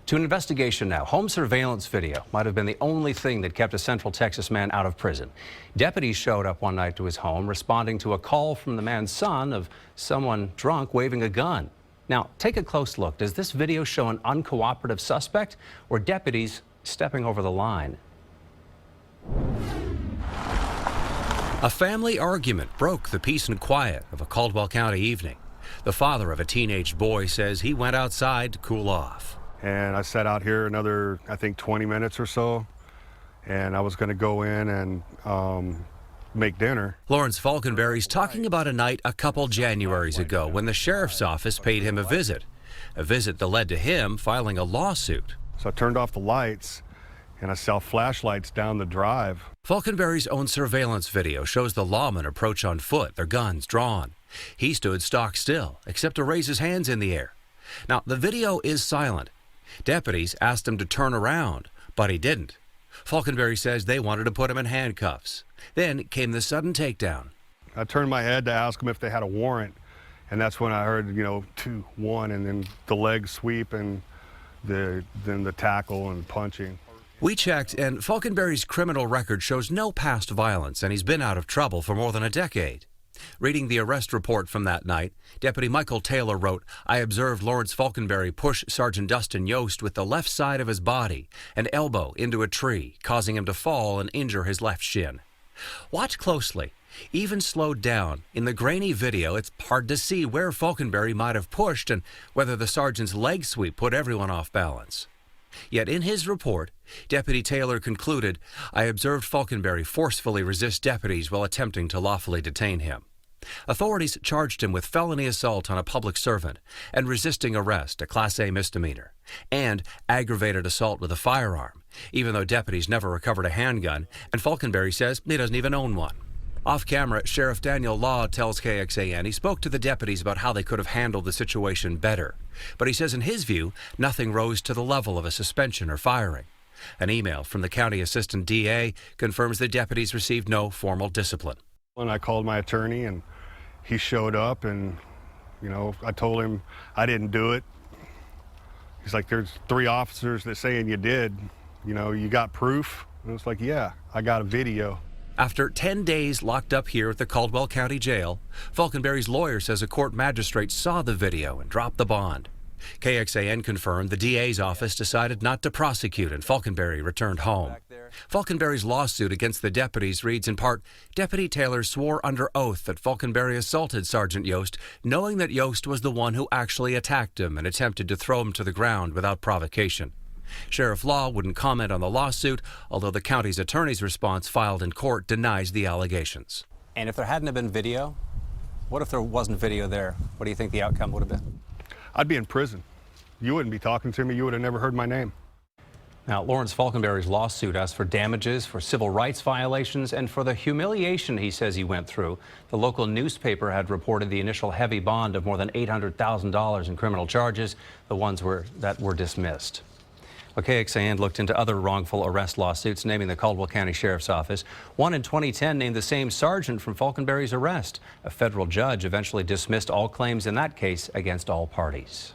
To an investigation now. Home surveillance video might have been the only thing that kept a Central Texas man out of prison. Deputies showed up one night to his home responding to a call from the man's son of someone drunk waving a gun. Now, take a close look. Does this video show an uncooperative suspect or deputies stepping over the line? A family argument broke the peace and quiet of a Caldwell County evening. The father of a teenage boy says he went outside to cool off. And I sat out here another, I think, 20 minutes or so, and I was going to go in and make dinner. Lawrence Falconberry's talking about a night a couple Januaries ago when the sheriff's office paid him a visit that led to him filing a lawsuit. So I turned off the lights, and I saw flashlights down the drive. Falconberry's own surveillance video shows the lawmen approach on foot, their guns drawn. He stood stock still, except to raise his hands in the air. Now, the video is silent. Deputies asked him to turn around, but he didn't. Falconberry says they wanted to put him in handcuffs. Then came the sudden takedown. I turned my head to ask them if they had a warrant, and that's when I heard, 2, 1, and then the leg sweep and then the tackle and punching. We checked, and Falconberry's criminal record shows no past violence, and he's been out of trouble for more than a decade. Reading the arrest report from that night, Deputy Michael Taylor wrote, "I observed Lawrence Falconberry push Sergeant Dustin Yost with the left side of his body and elbow into a tree, causing him to fall and injure his left shin." Watch closely. Even slowed down, in the grainy video, it's hard to see where Falconberry might have pushed and whether the sergeant's leg sweep put everyone off balance. Yet in his report, Deputy Taylor concluded, "I observed Falconberry forcefully resist deputies while attempting to lawfully detain him." Authorities charged him with felony assault on a public servant and resisting arrest, a Class A misdemeanor, and aggravated assault with a firearm, even though deputies never recovered a handgun, and Falconberry says he doesn't even own one. Off camera, Sheriff Daniel Law tells KXAN he spoke to the deputies about how they could have handled the situation better. But he says in his view, nothing rose to the level of a suspension or firing. An email from the county assistant DA confirms the deputies received no formal discipline. And I called my attorney, and he showed up, and, I told him I didn't do it. He's like, "There's 3 officers that saying you did. You got proof?" And it's like, "Yeah, I got a video." After 10 days locked up here at the Caldwell County Jail, Falconberry's lawyer says a court magistrate saw the video and dropped the bond. KXAN confirmed the DA's office decided not to prosecute and Falconberry returned home. Falconberry's lawsuit against the deputies reads in part, Deputy Taylor swore under oath that Falconberry assaulted Sergeant Yost, knowing that Yost was the one who actually attacked him and attempted to throw him to the ground without provocation. Sheriff Law wouldn't comment on the lawsuit, although the county's attorney's response filed in court denies the allegations. And if there hadn't have been video, what if there wasn't video there? What do you think the outcome would have been? I'd be in prison. You wouldn't be talking to me. You would have never heard my name. Now, Lawrence Falconberry's lawsuit asks for damages for civil rights violations and for the humiliation he says he went through. The local newspaper had reported the initial heavy bond of more than $800,000 in criminal charges, the ones that were dismissed. Well, KXAN looked into other wrongful arrest lawsuits naming the Caldwell County Sheriff's Office. One in 2010 named the same sergeant from Falconberry's arrest. A federal judge eventually dismissed all claims in that case against all parties.